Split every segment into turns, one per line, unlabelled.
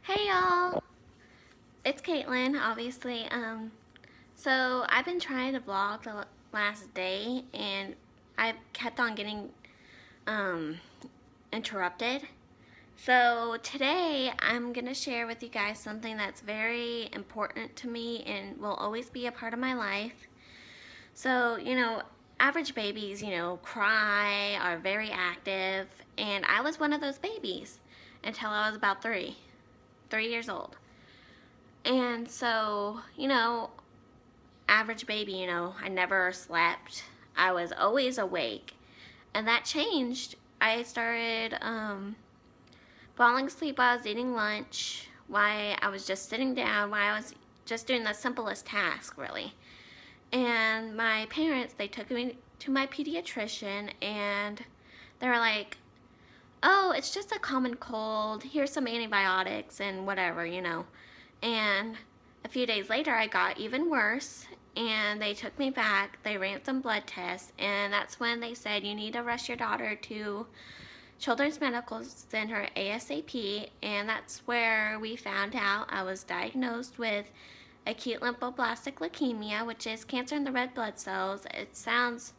Hey y'all, it's Caitlin, obviously. So I've been trying to vlog the last day and I kept on getting um, interrupted. So today I'm gonna share with you guys something that's very important to me and will always be a part of my life. So, average babies, cry, are very active, and I was one of those babies until I was about 3 years old. And so, average baby, I never slept. I was always awake. And that changed. I started falling asleep while I was eating lunch, while I was just sitting down, while I was just doing the simplest task, really. And my parents, they took me to my pediatrician and they were like, oh, it's just a common cold. Here's some antibiotics and whatever, And a few days later, I got even worse, and they took me back. They ran some blood tests, and that's when they said, you need to rush your daughter to Children's Medical Center ASAP, and that's where we found out I was diagnosed with acute lymphoblastic leukemia, which is cancer in the red blood cells. It sounds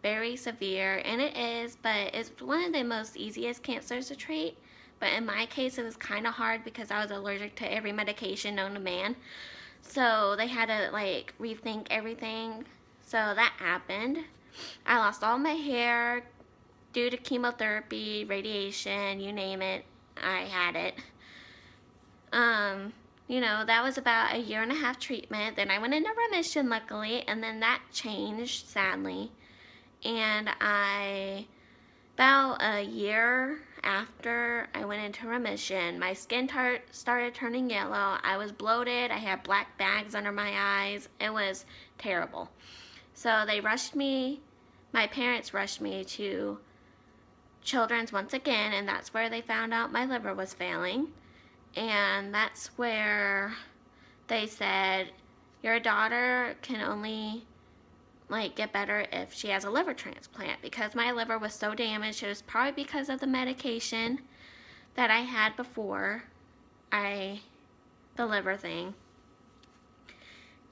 very severe, and it is, but it's one of the most easiest cancers to treat. But in my case, it was kind of hard because I was allergic to every medication known to man. So they had to rethink everything. So that happened. I lost all my hair due to chemotherapy, radiation, you name it. I had it. That was about a 1.5 year treatment. Then I went into remission, luckily, and then that changed, sadly. And about a year after I went into remission, my skin started turning yellow. I was bloated. I had black bags under my eyes. It was terrible. So they rushed me, my parents rushed me to Children's once again, and that's where they found out my liver was failing. And that's where they said, your daughter can only get better if she has a liver transplant, because my liver was so damaged. It was probably because of the medication that I had before the liver thing.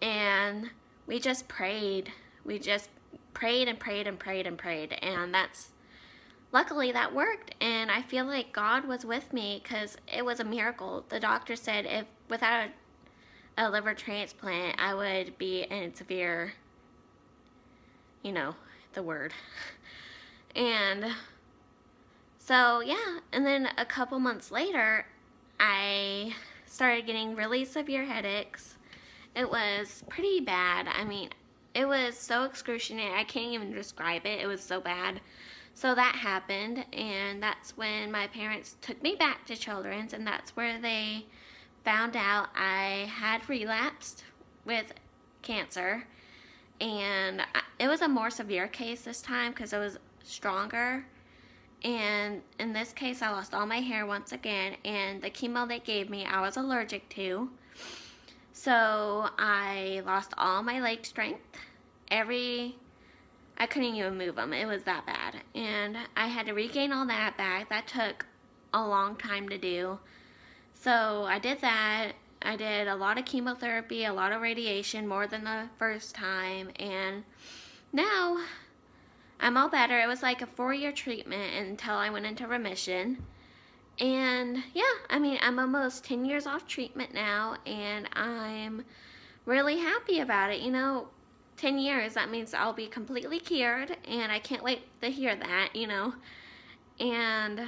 And we just prayed. We just prayed and prayed and prayed and prayed, and luckily that worked. And I feel like God was with me because it was a miracle. The doctor said if without a liver transplant I would be in severe, the word. And so, yeah, and then a couple months later, I started getting really severe headaches. It was pretty bad. I mean, it was so excruciating, I can't even describe it. It was so bad. So that happened, and that's when my parents took me back to Children's, and that's where they found out I had relapsed with cancer. And it was a more severe case this time because it was stronger. And in this case, I lost all my hair once again, and the chemo they gave me I was allergic to. So I lost all my leg strength. I couldn't even move them. It was that bad. And I had to regain all that back. That took a long time to do. So I did that. I did a lot of chemotherapy, a lot of radiation, more than the first time, and now I'm all better. It was like a 4-year treatment until I went into remission. And yeah, I mean, I'm almost 10 years off treatment now, and I'm really happy about it. 10 years, that means I'll be completely cured, and I can't wait to hear that, And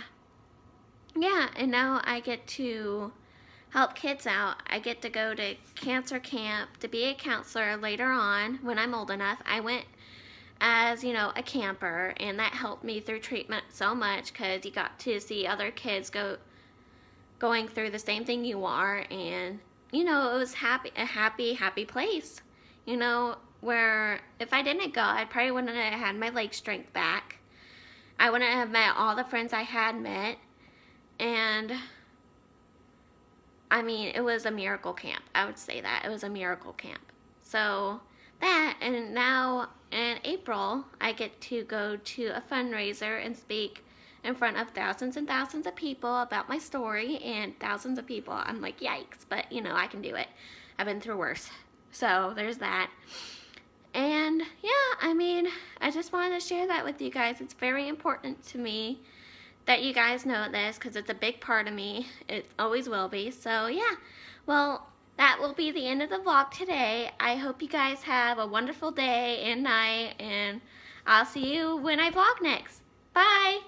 yeah, and now I get to help kids out. I get to go to cancer camp to be a counselor later on when I'm old enough. I went as, a camper, and that helped me through treatment so much because you got to see other kids going through the same thing you are, and, it was a happy place, where if I didn't go, I probably wouldn't have had my leg strength back. I wouldn't have met all the friends I had met, and I mean, it was a miracle camp. I would say that. It was a miracle camp. So that, and now in April, I get to go to a fundraiser and speak in front of thousands and thousands of people about my story, and thousands of people, I'm like, yikes, but you know, I can do it. I've been through worse. So there's that. And yeah, I mean, I just wanted to share that with you guys. It's very important to me that you guys know this because it's a big part of me. It always will be. So yeah, well, that will be the end of the vlog today. I hope you guys have a wonderful day and night, and I'll see you when I vlog next. Bye!